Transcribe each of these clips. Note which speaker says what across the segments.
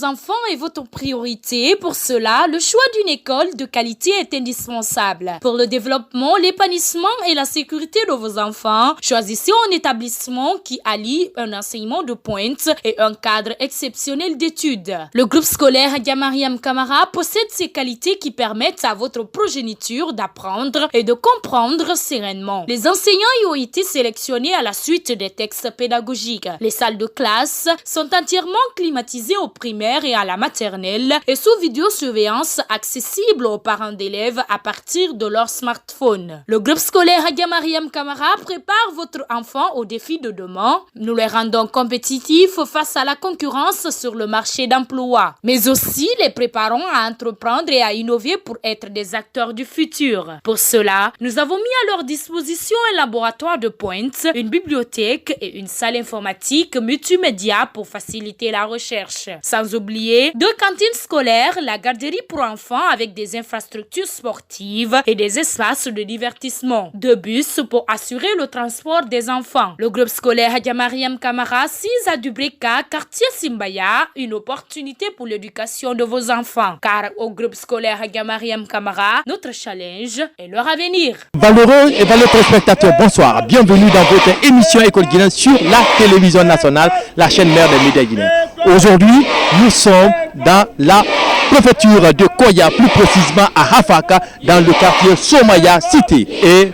Speaker 1: Enfants est votre priorité. Pour cela, le choix d'une école de qualité est indispensable. Pour le développement, l'épanouissement et la sécurité de vos enfants, choisissez un établissement qui allie un enseignement de pointe et un cadre exceptionnel d'études. Le groupe scolaire Hadja Mariam Kamara possède ces qualités qui permettent à votre progéniture d'apprendre et de comprendre sereinement. Les enseignants y ont été sélectionnés à la suite des textes pédagogiques. Les salles de classe sont entièrement climatisées au primaire et à la maternelle et sous vidéosurveillance accessible aux parents d'élèves à partir de leur smartphone. Le groupe scolaire Hadja Mariam Kamara prépare votre enfant aux défis de demain. Nous les rendons compétitifs face à la concurrence sur le marché d'emploi, mais aussi les préparons à entreprendre et à innover pour être des acteurs du futur. Pour cela, nous avons mis à leur disposition un laboratoire de pointe, une bibliothèque et une salle informatique multimédia pour faciliter la recherche. Sans oublier 2 cantines scolaires, la garderie pour enfants avec des infrastructures sportives et des espaces de divertissement, 2 bus pour assurer le transport des enfants. Le groupe scolaire Hadja Mariam Kamara, 6 à Dubreka, quartier Simbaya, une opportunité pour l'éducation de vos enfants. Car au groupe scolaire Hadja Mariam Kamara, notre challenge est leur avenir.
Speaker 2: Valeureux et valeureux téléspectateurs, bonsoir. Bienvenue dans votre émission École Guinéenne sur la télévision nationale, la chaîne mère des médias guinéens. Aujourd'hui, nous sommes dans la préfecture de Koya, plus précisément à Hafaka, dans le quartier Somaya Cité. Et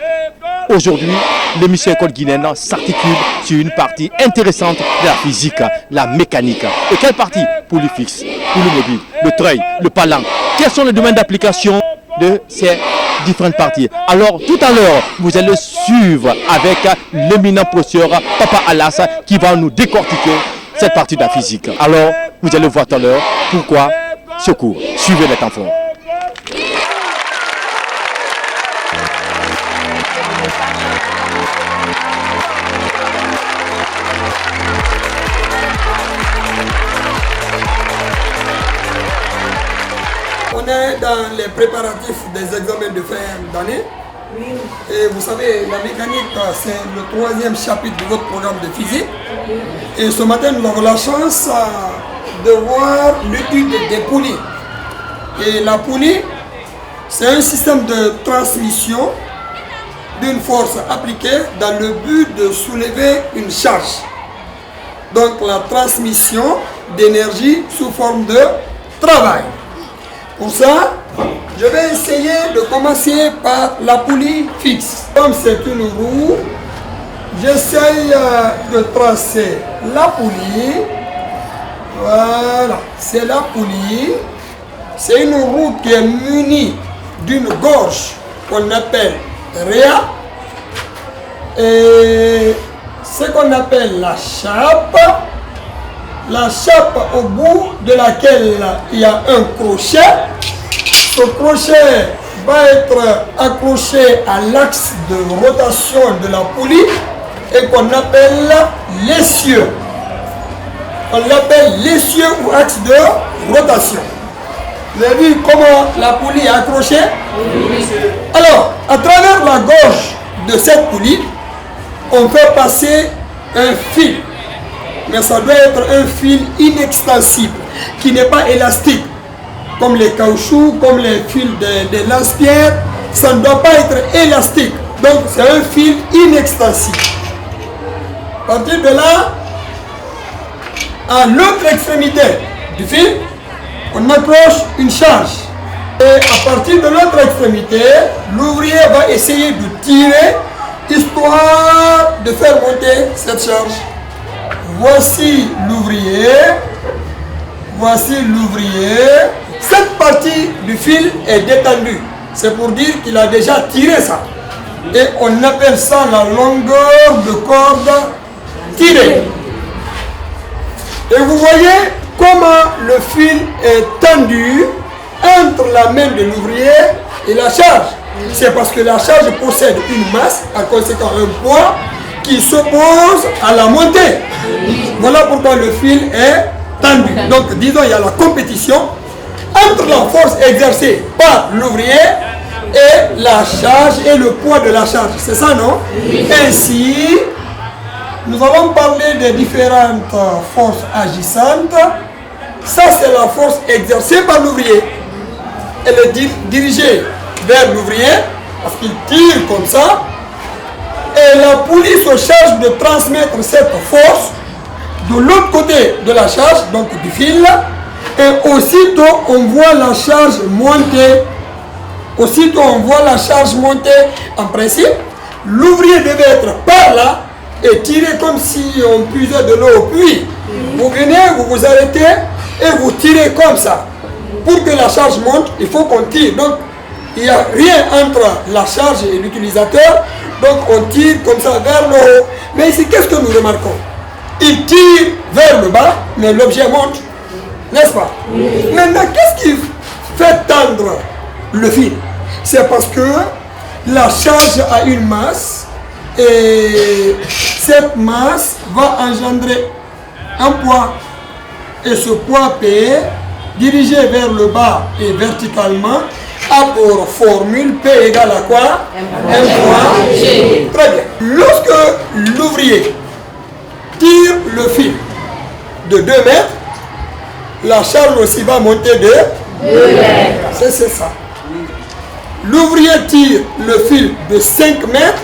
Speaker 2: aujourd'hui, l'émission École Guinéenne s'articule sur une partie intéressante de la physique, la mécanique. Et quelle partie? Pour le fixe, pour le mobile, le treuil, le palan. Quels sont les domaines d'application de ces différentes parties? Alors tout à l'heure, vous allez suivre avec l'éminent professeur Papa Alas qui va nous décortiquer cette partie de la physique. Alors, vous allez voir tout à l'heure pourquoi ce cours. Suivez les enfants.
Speaker 3: On est dans les préparatifs des examens de fin d'année. Et vous savez, la mécanique, c'est le 3e chapitre de votre programme de physique. Et ce matin, nous avons la chance de voir l'étude des poulies. Et la poulie, c'est un système de transmission d'une force appliquée dans le but de soulever une charge. Donc la transmission d'énergie sous forme de travail. Pour ça, je vais essayer de commencer par la poulie fixe. Comme c'est une roue, j'essaye de tracer la poulie. Voilà, c'est la poulie. C'est une roue qui est munie d'une gorge qu'on appelle réa. Et ce qu'on appelle la chape. La chape au bout de laquelle il y a un crochet. Ce crochet va être accroché à l'axe de rotation de la poulie et qu'on appelle l'essieu. On l'appelle l'essieu ou axe de rotation. Vous avez vu comment la poulie est accrochée? Alors, à travers la gorge de cette poulie, on fait passer un fil. Mais ça doit être un fil inextensible, qui n'est pas élastique. Comme les caoutchoucs, comme les fils de lance-pierre, ça ne doit pas être élastique. Donc c'est un fil inextensible. À partir de là, à l'autre extrémité du fil, on accroche une charge. Et à partir de l'autre extrémité, l'ouvrier va essayer de tirer, histoire de faire monter cette charge. Voici l'ouvrier. Voici l'ouvrier. Cette partie du fil est détendue. C'est pour dire qu'il a déjà tiré ça. Et on appelle ça la longueur de corde tirée. Et vous voyez comment le fil est tendu entre la main de l'ouvrier et la charge. C'est parce que la charge possède une masse, par conséquent un poids, qui s'oppose à la montée. Voilà pourquoi le fil est tendu. Donc disons, il y a la compétition entre la force exercée par l'ouvrier et la charge et le poids de la charge. C'est ça, non? Ainsi, nous allons parler des différentes forces agissantes. Ça, c'est la force exercée par l'ouvrier. Elle est dirigée vers l'ouvrier parce qu'il tire comme ça. Et la poulie se charge de transmettre cette force de l'autre côté de la charge, donc du fil. Et aussitôt, on voit la charge monter. Aussitôt, on voit la charge monter. En principe, l'ouvrier devait être par là et tirer comme si on puisait de l'eau au puits. Vous venez, vous vous arrêtez et vous tirez comme ça. Pour que la charge monte, il faut qu'on tire. Donc, il n'y a rien entre la charge et l'utilisateur. Donc, on tire comme ça vers le haut. Mais ici, qu'est-ce que nous remarquons? Il tire vers le bas, mais l'objet monte. N'est-ce pas? Maintenant, qu'est-ce qui fait tendre le fil? C'est parce que la charge a une masse et cette masse va engendrer un poids. Et ce poids P, dirigé vers le bas et verticalement, a pour formule P égale à quoi? M fois G. Très bien. Lorsque l'ouvrier tire le fil de 2 mètres, la charge aussi va monter de 2 mètres. C'est ça. L'ouvrier tire le fil de 5 mètres,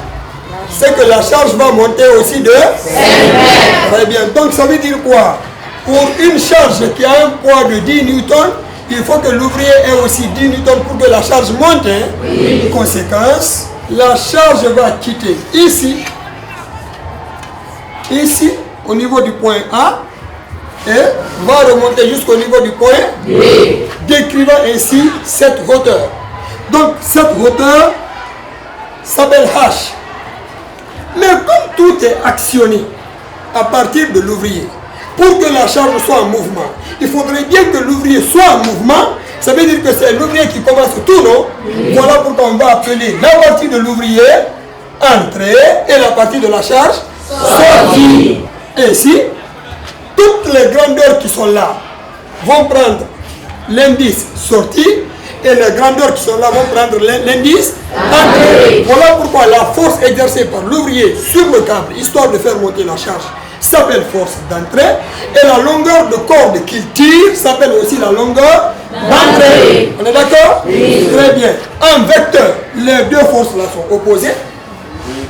Speaker 3: c'est que la charge va monter aussi de 5 mètres. Très bien. Donc ça veut dire quoi? Pour une charge qui a un poids de 10 newtons, il faut que l'ouvrier ait aussi 10 newtons pour que la charge monte. Hein? Oui. Conséquence, la charge va quitter ici, au niveau du point A, et va remonter jusqu'au niveau du point B, décrivant ainsi cette hauteur. Donc cette hauteur s'appelle H. Mais comme tout est actionné à partir de l'ouvrier, pour que la charge soit en mouvement, il faudrait bien que l'ouvrier soit en mouvement. Ça veut dire que c'est l'ouvrier qui commence tout, non? Voilà pourquoi on va appeler la partie de l'ouvrier entrée et la partie de la charge sortie. Ainsi, toutes les grandeurs qui sont là vont prendre l'indice sortie et les grandeurs qui sont là vont prendre l'indice entrée. Voilà pourquoi la force exercée par l'ouvrier sur le câble, histoire de faire monter la charge, s'appelle force d'entrée, et la longueur de corde qu'il tire s'appelle aussi la longueur d'entrée. On est d'accord? Oui. Très bien. En vecteur, les deux forces là sont opposées,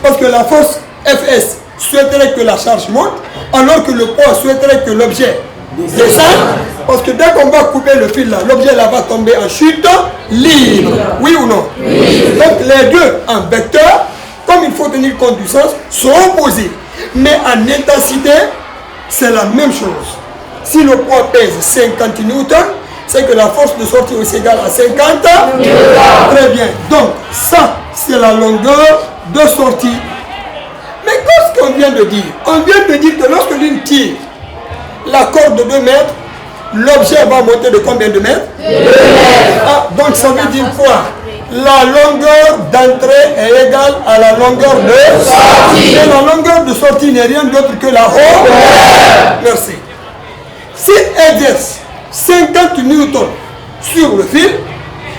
Speaker 3: parce que la force Fs souhaiterait que la charge monte, alors que le poids souhaiterait que l'objet descende, parce que dès qu'on va couper le fil là, l'objet là va tomber en chute libre. Oui ou non? Oui. Donc les deux en vecteur, comme il faut tenir compte du sens, sont opposés. Mais en intensité, c'est la même chose. Si le poids pèse 50 newtons, c'est que la force de sortie est égale à 50 newtons. Très bien. Donc, ça, c'est la longueur de sortie. Mais qu'est-ce qu'on vient de dire? On vient de dire que lorsque l'une tire la corde de 2 mètres, l'objet va monter de combien de mètres? 2 mètres. Ah, donc, ça veut dire quoi? La longueur d'entrée est égale à la longueur de sortie. Et la longueur de sortie n'est rien d'autre que la hauteur. Merci. S'il exerce 50 newtons sur le fil,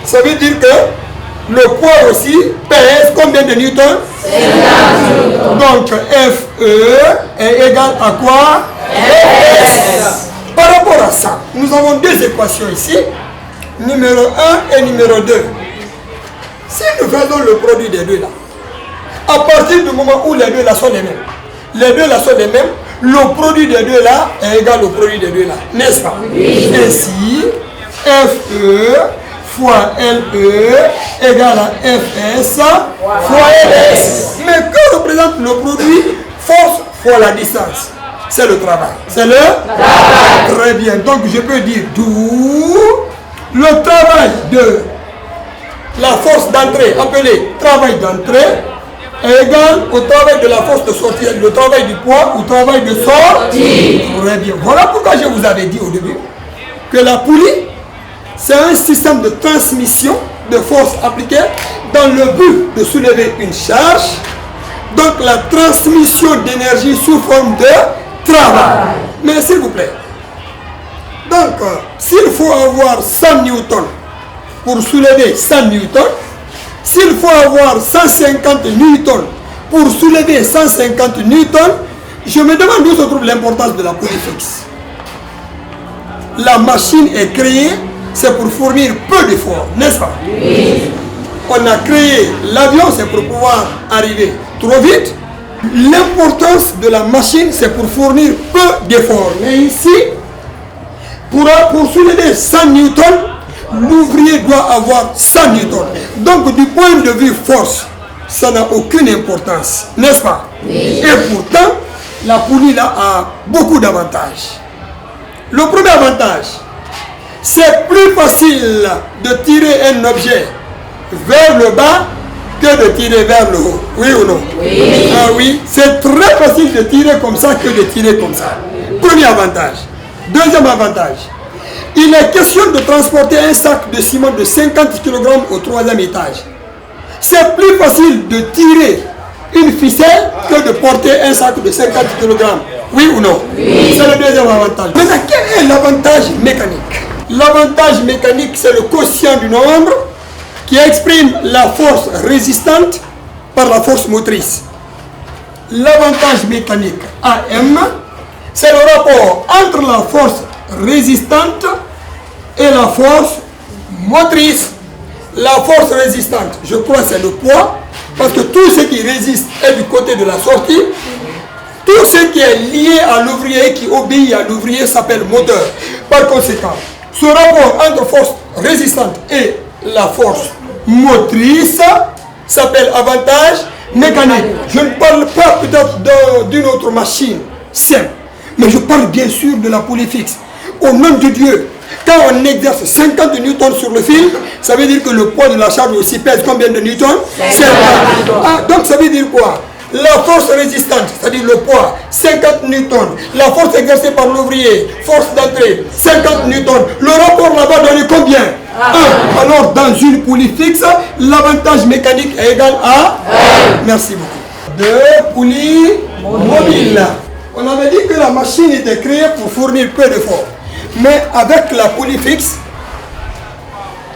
Speaker 3: ça veut dire que le poids aussi pèse combien de newtons? 50 newtons. Donc FE est égal à quoi? Fs. Par rapport à ça, nous avons deux équations ici, numéro 1 et numéro 2. Si nous faisons le produit des deux là, à partir du moment où les deux là sont les mêmes, le produit des deux là est égal au produit des deux là, n'est-ce pas? Oui. Ainsi, FE fois LE égale à FS fois LS. Mais que représente le produit? Force fois la distance. C'est le travail. C'est le travail. Très bien. Donc je peux dire d'où le travail de la force d'entrée, appelée travail d'entrée, est égal au travail de la force de sortie, le travail du poids ou travail de sortie. Très bien. Voilà pourquoi je vous avais dit au début que la poulie, c'est un système de transmission de force appliquée dans le but de soulever une charge. Donc la transmission d'énergie sous forme de travail. Mais s'il vous plaît, donc s'il faut avoir 100 newtons pour soulever 100 newtons, s'il faut avoir 150 newtons pour soulever 150 newtons, je me demande où se trouve l'importance de la poulie fixe. La machine est créée, c'est pour fournir peu d'efforts, n'est-ce pas? Oui. On a créé l'avion, c'est pour pouvoir arriver trop vite. L'importance de la machine, c'est pour fournir peu d'efforts. Mais ici, pour soulever 100 newtons, l'ouvrier doit avoir 100 newtons. Donc, du point de vue force, ça n'a aucune importance, n'est-ce pas? Oui. Et pourtant, la poulie là a beaucoup d'avantages. Le premier avantage, c'est plus facile de tirer un objet vers le bas que de tirer vers le haut. Oui ou non? Oui. Ah oui, c'est très facile de tirer comme ça que de tirer comme ça. Premier avantage. Deuxième avantage, il est question de transporter un sac de ciment de 50 kg au 3e étage. C'est plus facile de tirer une ficelle que de porter un sac de 50 kg. Oui ou non? Oui. C'est le deuxième avantage. Maintenant, quel est l'avantage mécanique? L'avantage mécanique, c'est le quotient du nombre qui exprime la force résistante par la force motrice. L'avantage mécanique AM, c'est le rapport entre la force résistante et la force motrice. La force résistante, je crois, c'est le poids, parce que tout ce qui résiste est du côté de la sortie. Tout ce qui est lié à l'ouvrier, qui obéit à l'ouvrier, s'appelle moteur. Par conséquent, ce rapport entre force résistante et la force motrice s'appelle avantage mécanique. Je ne parle pas peut-être d'une autre machine simple, mais je parle bien sûr de la poulie fixe. Au nom de Dieu, quand on exerce 50 newtons sur le fil, ça veut dire que le poids de la charge aussi pèse combien de newtons? 50. Ah, donc ça veut dire quoi? La force résistante, c'est-à-dire le poids, 50 newtons. La force exercée par l'ouvrier, force d'entrée, 50 newtons. Le rapport là-bas donne combien? 1. Alors, dans une poulie fixe, l'avantage mécanique est égal à 1. Merci beaucoup. 2 poulies mobiles. On avait dit que la machine était créée pour fournir peu d'efforts. Mais avec la poulie fixe,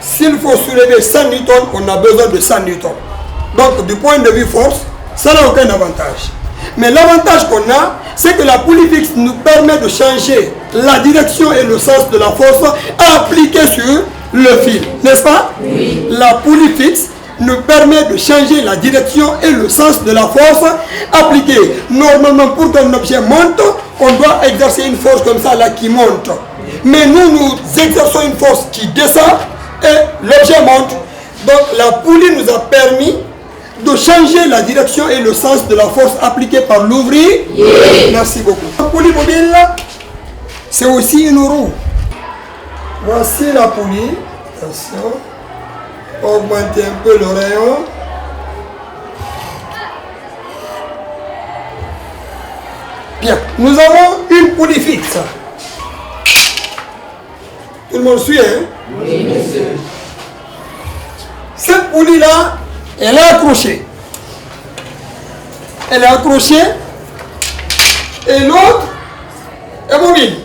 Speaker 3: s'il faut soulever 100 newtons, on a besoin de 100 newtons. Donc, du point de vue force, ça n'a aucun avantage. Mais l'avantage qu'on a, c'est que la poulie fixe nous permet de changer la direction et le sens de la force appliquée sur le fil. N'est-ce pas? Oui. La poulie fixe nous permet de changer la direction et le sens de la force appliquée. Normalement, pour qu'un objet monte, on doit exercer une force comme ça là qui monte. Mais nous exerçons une force qui descend et l'objet monte. Donc la poulie nous a permis de changer la direction et le sens de la force appliquée par l'ouvrier. Yeah. Merci beaucoup. La poulie mobile, c'est aussi une roue. Voici la poulie. Attention. Augmenter un peu le rayon. Bien. Nous avons une poulie fixe. Tout le monde suit, hein? Oui, monsieur. Cette poulie-là, elle est accrochée. Elle est accrochée. Et l'autre est mobile.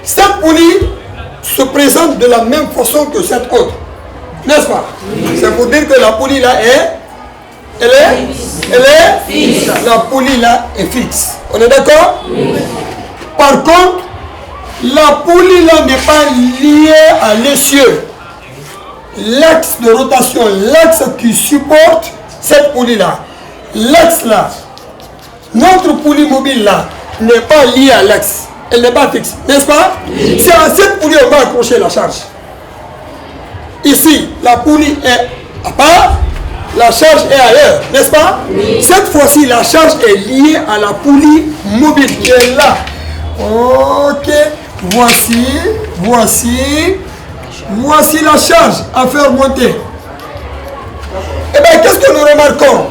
Speaker 3: Cette poulie se présente de la même façon que cette autre. N'est-ce pas? Oui. C'est pour dire que la poulie là elle est fixe. La poulie là est fixe. On est d'accord? Oui. Par contre, la poulie là n'est pas liée à l'essieu. L'axe de rotation, l'axe qui supporte cette poulie là. L'axe là, notre poulie mobile là, n'est pas liée à l'axe. Elle n'est pas fixe, n'est-ce pas? Oui. C'est à cette poulie qu'on va accrocher la charge. Ici, la poulie est à part, la charge est ailleurs, n'est-ce pas? Oui. Cette fois-ci, la charge est liée à la poulie mobile qui est là. Ok, voici la charge à faire monter. Et bien, qu'est-ce que nous remarquons?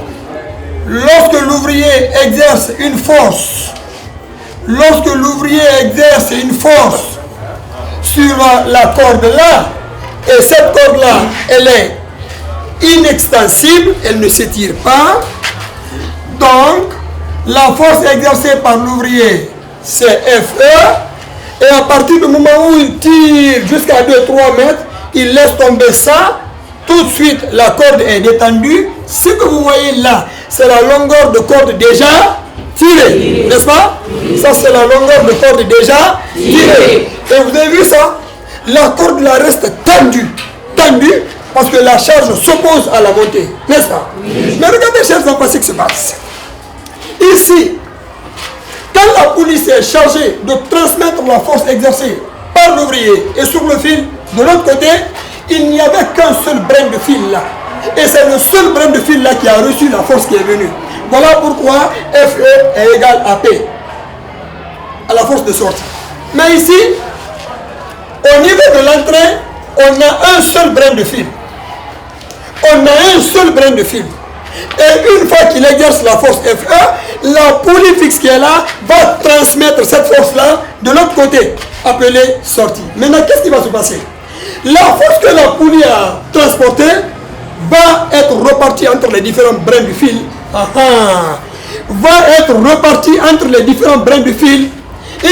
Speaker 3: Lorsque l'ouvrier exerce une force, sur la corde là, et cette corde là, elle est inextensible, elle ne s'étire pas. Donc, la force exercée par l'ouvrier, c'est FE. Et à partir du moment où il tire jusqu'à 2-3 mètres, il laisse tomber ça. Tout de suite, la corde est détendue. Ce que vous voyez là, c'est la longueur de corde déjà tirée, n'est-ce pas? Ça, c'est la longueur de corde déjà tirée. Et vous avez vu ça? La corde là reste tendue, parce que la charge s'oppose à la montée, n'est-ce pas? Mais regardez, chers enfants, ce qui se passe. Ici, quand la police est chargée de transmettre la force exercée par l'ouvrier et sur le fil, de l'autre côté, il n'y avait qu'un seul brin de fil là. Et c'est le seul brin de fil là qui a reçu la force qui est venue. Voilà pourquoi FE est égal à P, à la force de sortie. Mais ici, au niveau de l'entrée, on a un seul brin de fil. Et une fois qu'il exerce la force FE, la poulie fixe qui est là va transmettre cette force-là de l'autre côté, appelée sortie. Maintenant, qu'est-ce qui va se passer? La force que la poulie a transportée va être repartie entre les différents brins du fil. Va être repartie entre les différents brins du fil.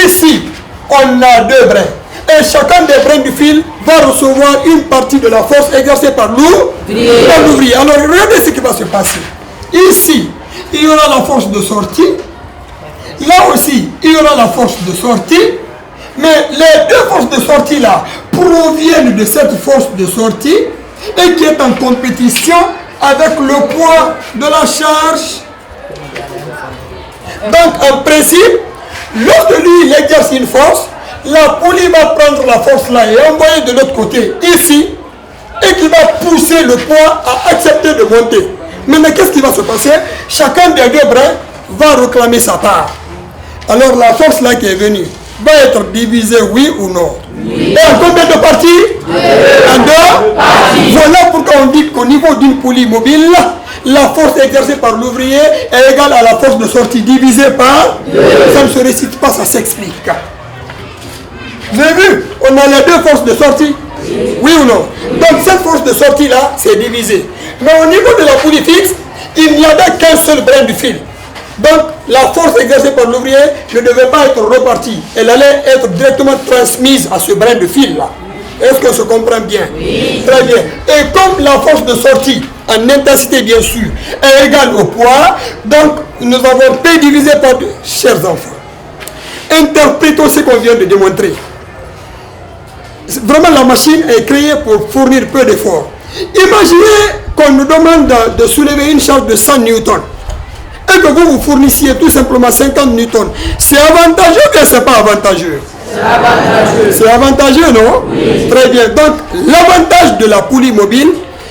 Speaker 3: Ici, on a 2 brins. Et chacun des brins du fil va recevoir une partie de la force exercée par l'ouvrier. Alors regardez ce qui va se passer. Ici, il y aura la force de sortie. Là aussi, il y aura la force de sortie. Mais les 2 forces de sortie là proviennent de cette force de sortie et qui est en compétition avec le poids de la charge. Donc en principe, lorsque lui il exerce une force, la poulie va prendre la force là et envoyer de l'autre côté, ici, et qui va pousser le poids à accepter de monter. Maintenant, qu'est-ce qui va se passer? Chacun des 2 brins va réclamer sa part. Alors la force là qui est venue va être divisée, oui ou non? Et en combien de parties? En 2 parties. Voilà pourquoi on dit qu'au niveau d'une poulie mobile, la force exercée par l'ouvrier est égale à la force de sortie divisée par 2. Ça ne se récite pas, ça s'explique. Vous avez vu? On a les 2 forces de sortie. Oui ou non? Donc cette force de sortie là, c'est divisé. Mais au niveau de la poulie fixe, il n'y avait qu'un seul brin du fil. Donc la force exercée par l'ouvrier ne devait pas être repartie. Elle allait être directement transmise à ce brin de fil là. Est-ce qu'on se comprend bien? Oui. Très bien. Et comme la force de sortie, en intensité bien sûr, est égale au poids, donc nous avons P divisé par 2. Chers enfants, interprétons ce qu'on vient de démontrer. Vraiment, la machine est créée pour fournir peu d'efforts. Imaginez qu'on nous demande de soulever une charge de 100 newtons et que vous fournissiez tout simplement 50 newtons. C'est avantageux ou bien c'est pas avantageux? C'est avantageux. C'est avantageux, non? Oui. Très bien. Donc, l'avantage de la poulie mobile,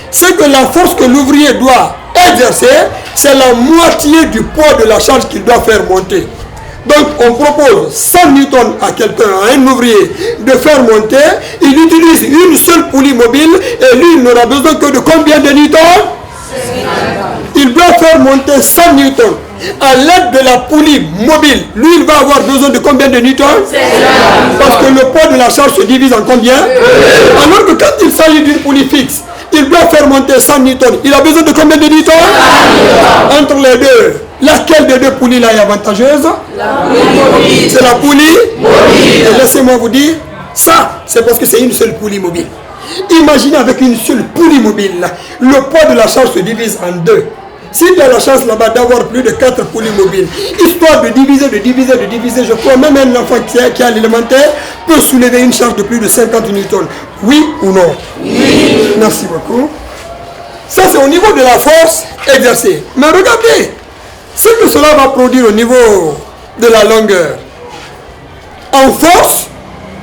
Speaker 3: c'est que la force que l'ouvrier doit exercer, c'est la moitié du poids de la charge qu'il doit faire monter. Donc on propose 100 newtons à quelqu'un, à un ouvrier, de faire monter. Il utilise une seule poulie mobile et lui il n'aura besoin que de combien de newtons? Il doit faire monter 100 newtons. À l'aide de la poulie mobile, lui il va avoir besoin de combien de newtons? Parce que le poids de la charge se divise en combien? Alors que quand il s'agit d'une poulie fixe, il doit faire monter 100 newtons. Il a besoin de combien de newtons? Entre les deux, laquelle des 2 poulies là est avantageuse? C'est la poulie mobile. Et laissez-moi vous dire, ça, c'est parce que c'est une seule poulie mobile. Imaginez avec une seule poulie mobile, là, le poids de la charge se divise en 2. S'il y a la chance là-bas d'avoir plus de 4 poulies mobiles, histoire de diviser, je crois même un enfant qui a l'élémentaire peut soulever une charge de plus de 50 newtons. Oui ou non? Oui. Merci beaucoup. Ça, c'est au niveau de la force exercée. Mais regardez, ce que cela va produire au niveau de la longueur. En force,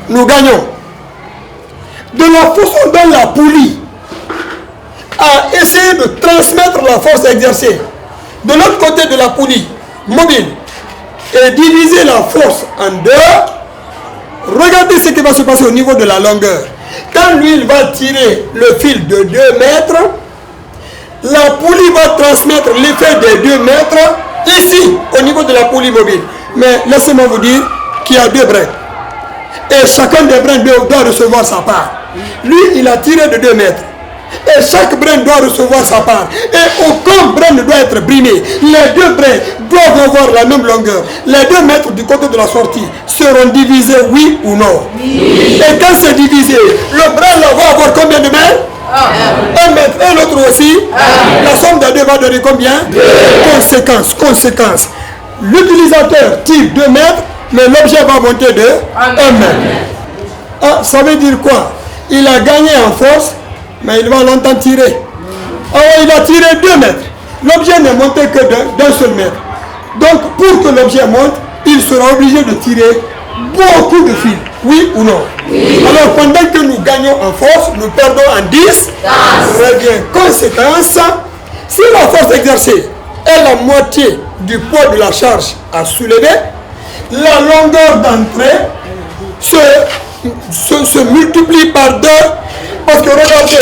Speaker 3: nous gagnons. De la façon dont la poulie a essayé de transmettre la force exercée de l'autre côté de la poulie mobile et diviser la force en 2, regardez ce qui va se passer au niveau de la longueur. Quand lui il va tirer le fil de 2 mètres, la poulie va transmettre l'effet des 2 mètres ici, au niveau de la poulie mobile. Mais laissez-moi vous dire qu'il y a 2 brins. Et chacun des brins doit recevoir sa part. Lui, il a tiré de 2 mètres. Et chaque brin doit recevoir sa part. Et aucun brin ne doit être brimé. Les 2 brins doivent avoir la même longueur. Les 2 mètres du côté de la sortie seront divisés, oui ou non? Oui. Et quand c'est divisé, le brin là va avoir combien de mètres? 1 mètre. Et l'autre aussi? La somme des 2 va donner combien? 2. Conséquence. L'utilisateur tire 2 mètres, mais l'objet va monter de 1 mètre. Ah, ça veut dire quoi? Il a gagné en force, mais il va longtemps tirer. Alors il a tiré 2 mètres. L'objet n'est monté que d'un seul mètre. Donc pour que l'objet monte, il sera obligé de tirer beaucoup de fils. Oui ou non? Oui. Alors pendant que nous gagnons en force, nous perdons en 10. Très bien. Conséquence, si la force exercée est la moitié du poids de la charge à soulever, la longueur d'entrée se multiplie par 2. Parce que regardez,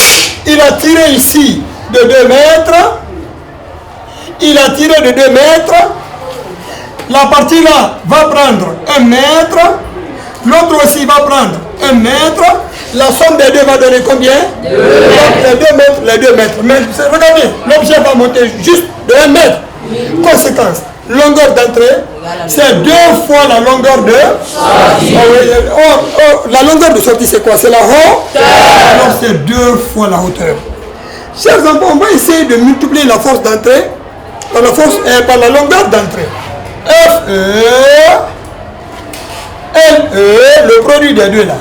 Speaker 3: il a tiré ici de 2 mètres. Il a tiré de 2 mètres. La partie là va prendre 1 mètre. L'autre aussi va prendre 1 mètre. La somme des 2 va donner combien? 2. Les 2 mètres. Mais regardez, l'objet va monter juste de 1 mètre. Conséquence, longueur d'entrée, c'est 2 fois la longueur de sortie. La longueur de sortie, c'est quoi? C'est la hauteur. Alors c'est 2 fois la hauteur. Chers enfants, on va essayer de multiplier la force d'entrée par la longueur d'entrée. FE, LE, le produit des 2 là.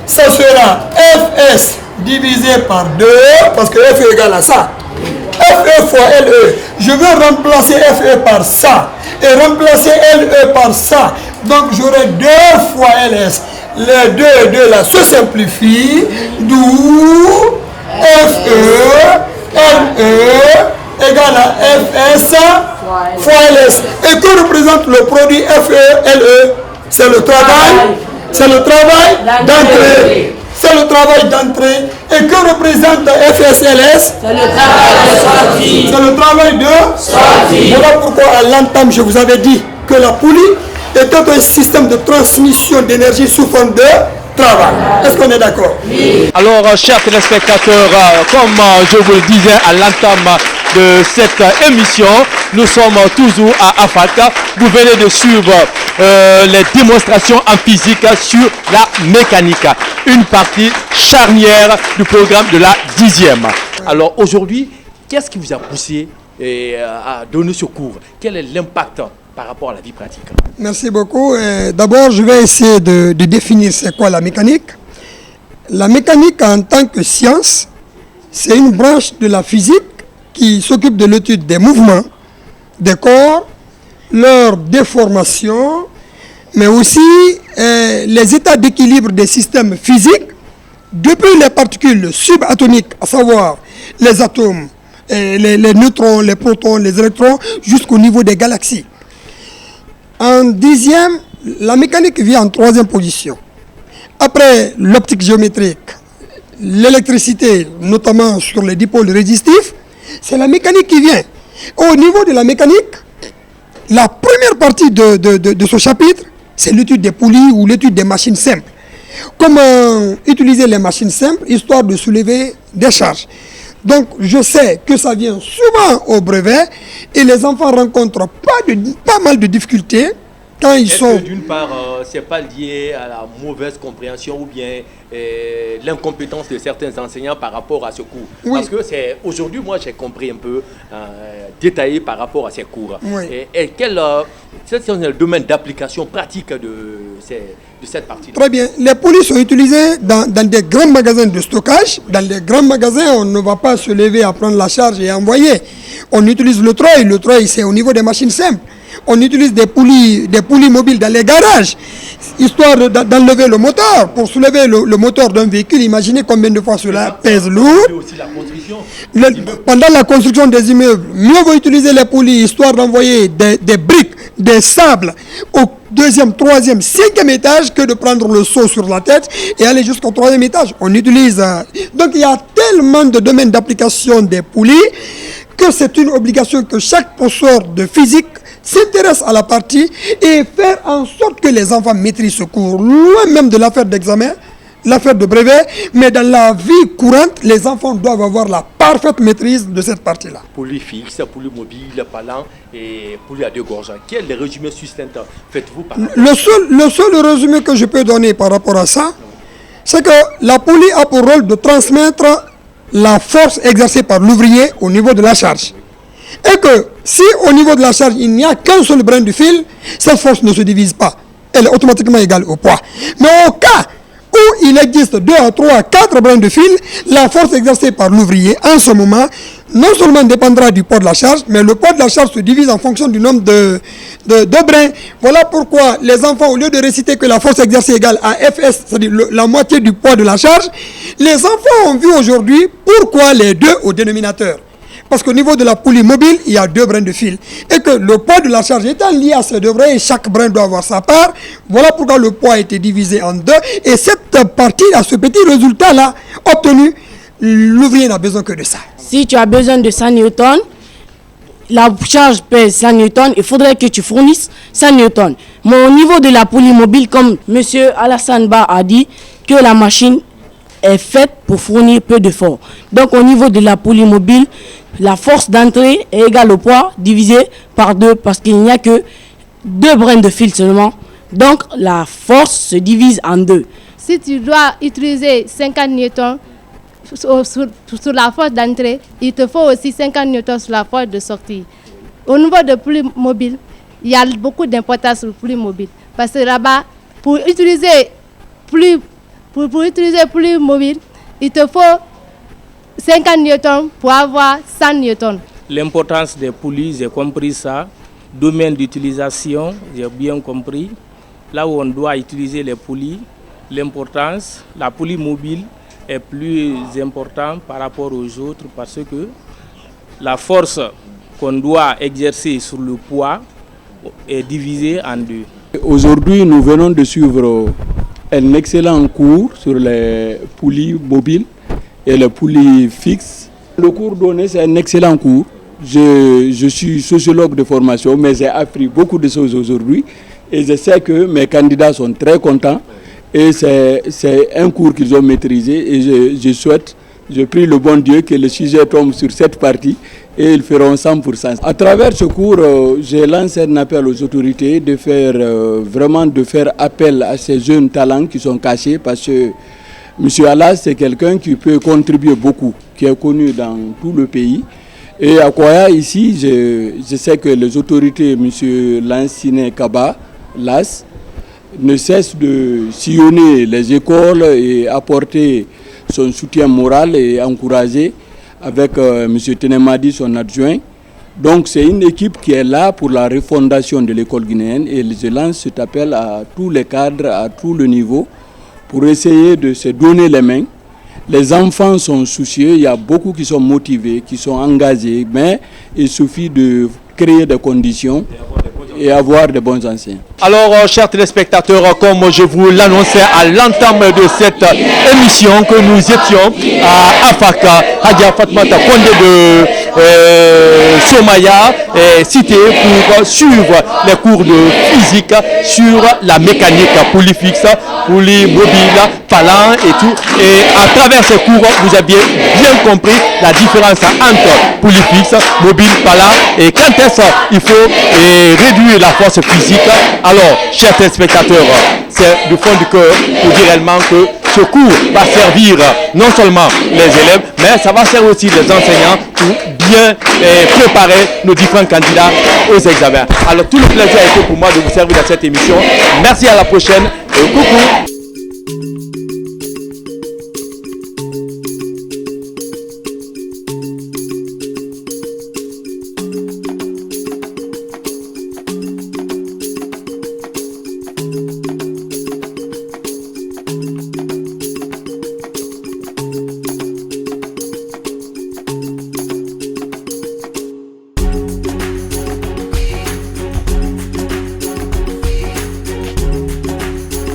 Speaker 3: Ça sera FS divisé par 2, parce que FE égale à ça. FE fois LE. Je vais remplacer FE par ça et remplacer LE par ça. Donc j'aurai 2 fois LS. Les 2 et 2 là se simplifient. D'où FE, LE égale à FS fois LS. Et que représente le produit FE, LE? C'est le travail. C'est le travail d'entrée. C'est le travail d'entrée. Et que représente FSLS? C'est le travail de sortie. C'est le travail de sortie. Voilà pourquoi à l'entame, je vous avais dit que la poulie était un système de transmission d'énergie sous forme de travail. Est-ce qu'on est d'accord?
Speaker 2: Oui. Alors, chers téléspectateurs, comme je vous le disais à l'entame de cette émission, nous sommes toujours à Afat. Vous venez de suivre les démonstrations en physique sur la mécanique, une partie charnière du programme de la 10e. Alors aujourd'hui, qu'est-ce qui vous a poussé à donner ce cours? Quel est l'impact par rapport à la vie pratique?
Speaker 3: Merci beaucoup. D'abord, je vais essayer de définir c'est quoi la mécanique. La mécanique en tant que science, c'est une branche de la physique qui s'occupe de l'étude des mouvements, des corps, leur déformation, mais aussi les états d'équilibre des systèmes physiques, depuis les particules subatomiques, à savoir les atomes, les neutrons, les protons, les électrons, jusqu'au niveau des galaxies. En 10e, la mécanique vient en 3e position. Après l'optique géométrique, l'électricité, notamment sur les dipôles résistifs, c'est la mécanique qui vient. Au niveau de la mécanique, la première partie de ce chapitre, c'est l'étude des poulies ou l'étude des machines simples. Comment utiliser les machines simples, histoire de soulever des charges. Donc, je sais que ça vient souvent au brevet et les enfants rencontrent pas mal de difficultés quand ils sont...
Speaker 2: D'une part, ce n'est pas lié à la mauvaise compréhension ou bien l'incompétence de certains enseignants par rapport à ce cours. Oui. Parce que c'est aujourd'hui, moi, j'ai compris un peu détaillé par rapport à ces cours. Oui. Et quel est le domaine d'application pratique de cette partie-là?
Speaker 3: Très bien. Les poulies sont utilisées dans des grands magasins de stockage. Dans les grands magasins, on ne va pas se lever à prendre la charge et envoyer. On utilise le treuil. Le treuil, c'est au niveau des machines simples. On utilise des poulies mobiles dans les garages, histoire d'enlever le moteur. Pour soulever le moteur d'un véhicule, imaginez combien de fois cela pèse lourd.
Speaker 2: Aussi la construction.
Speaker 3: Pendant la construction des immeubles, mieux vaut utiliser les poulies, histoire d'envoyer des briques, des sables au 2e, 3e, 5e étage que de prendre le seau sur la tête et aller jusqu'au 3e étage. On utilise... Donc il y a tellement de domaines d'application des poulies que c'est une obligation que chaque professeur de physique s'intéresse à la partie et faire en sorte que les enfants maîtrisent ce cours, loin même de l'affaire d'examen, l'affaire de brevet, mais dans la vie courante, les enfants doivent avoir la parfaite maîtrise de cette partie-là.
Speaker 2: Poulie fixe, poulie mobile, palan et poulie à deux gorges. Quel résumé succinct faites-vous par rapport
Speaker 3: le seul résumé que je peux donner par rapport à ça, c'est que la poulie a pour rôle de transmettre la force exercée par l'ouvrier au niveau de la charge. Et que si au niveau de la charge, il n'y a qu'un seul brin de fil, cette force ne se divise pas. Elle est automatiquement égale au poids. Mais au cas où il existe 2 à 3 à 4 brins de fil, la force exercée par l'ouvrier en ce moment non seulement dépendra du poids de la charge, mais le poids de la charge se divise en fonction du nombre de brins. Voilà pourquoi les enfants, au lieu de réciter que la force exercée égale à Fs, c'est-à-dire la moitié du poids de la charge, les enfants ont vu aujourd'hui pourquoi les 2 au dénominateur. Parce qu'au niveau de la poulie mobile, il y a 2 brins de fil. Et que le poids de la charge étant lié à ces 2 brins, et chaque brin doit avoir sa part. Voilà pourquoi le poids a été divisé en 2. Et cette partie, à ce petit résultat-là, obtenu, l'ouvrier n'a besoin que de ça.
Speaker 4: Si tu as besoin de 100 newtons, la charge pèse 100 newtons, il faudrait que tu fournisses 100 newtons. Mais au niveau de la poulie mobile, comme M. Alassane Ba a dit, que la machine est faite pour fournir peu d'efforts. Donc au niveau de la poulie mobile, la force d'entrée est égale au poids divisé par 2 parce qu'il n'y a que 2 brins de fil seulement. Donc la force se divise en 2.
Speaker 5: Si tu dois utiliser 50 newtons sur la force d'entrée, il te faut aussi 50 newtons sur la force de sortie. Au niveau de poulie mobile, il y a beaucoup d'importance sur poulie mobile. Parce que là-bas, pour utiliser poulie mobile, il te faut 50 newtons pour avoir 100 newtons.
Speaker 6: L'importance des poulies, j'ai compris ça. Domaine d'utilisation, j'ai bien compris. Là où on doit utiliser les poulies, l'importance, la poulie mobile est plus importante par rapport aux autres parce que la force qu'on doit exercer sur le poids est divisée en 2.
Speaker 7: Aujourd'hui, nous venons de suivre un excellent cours sur les poulies mobiles et les poulies fixes. Le cours donné, c'est un excellent cours. Je suis sociologue de formation, mais j'ai appris beaucoup de choses aujourd'hui. Et je sais que mes candidats sont très contents. Et c'est un cours qu'ils ont maîtrisé. Et je prie le bon Dieu que le sujet tombe sur cette partie. Et ils feront 100%. À travers ce cours, j'ai lancé un appel aux autorités de faire appel à ces jeunes talents qui sont cachés parce que M. Alas, c'est quelqu'un qui peut contribuer beaucoup, qui est connu dans tout le pays. Et à Koya, ici, je sais que les autorités, M. Lansine Kaba, Las, ne cessent de sillonner les écoles et apporter son soutien moral et encourager avec M. Tenemadi, son adjoint. Donc c'est une équipe qui est là pour la refondation de l'école guinéenne et je lance cet appel à tous les cadres, à tout le niveau, pour essayer de se donner les mains. Les enfants sont soucieux, il y a beaucoup qui sont motivés, qui sont engagés, mais il suffit de créer des conditions et avoir de bons enseignants.
Speaker 2: Alors, chers téléspectateurs, comme je vous l'annonçais à l'entame de cette émission, que nous étions à Afaka, Hadia Fatmata Kondé de Somaya, cité pour suivre les cours de physique sur la mécanique poulie fixe, poulie mobile, palan et tout. Et à travers ces cours, vous avez bien compris la différence entre poulie fixe, mobile, palan et quand est-ce qu'il faut réduire la force physique. Alors, chers téléspectateurs, c'est du fond du cœur pour dire réellement que ce cours va servir non seulement les élèves, mais ça va servir aussi les enseignants pour bien préparer nos différents candidats aux examens. Alors, tout le plaisir a été pour moi de vous servir dans cette émission. Merci, à la prochaine et coucou.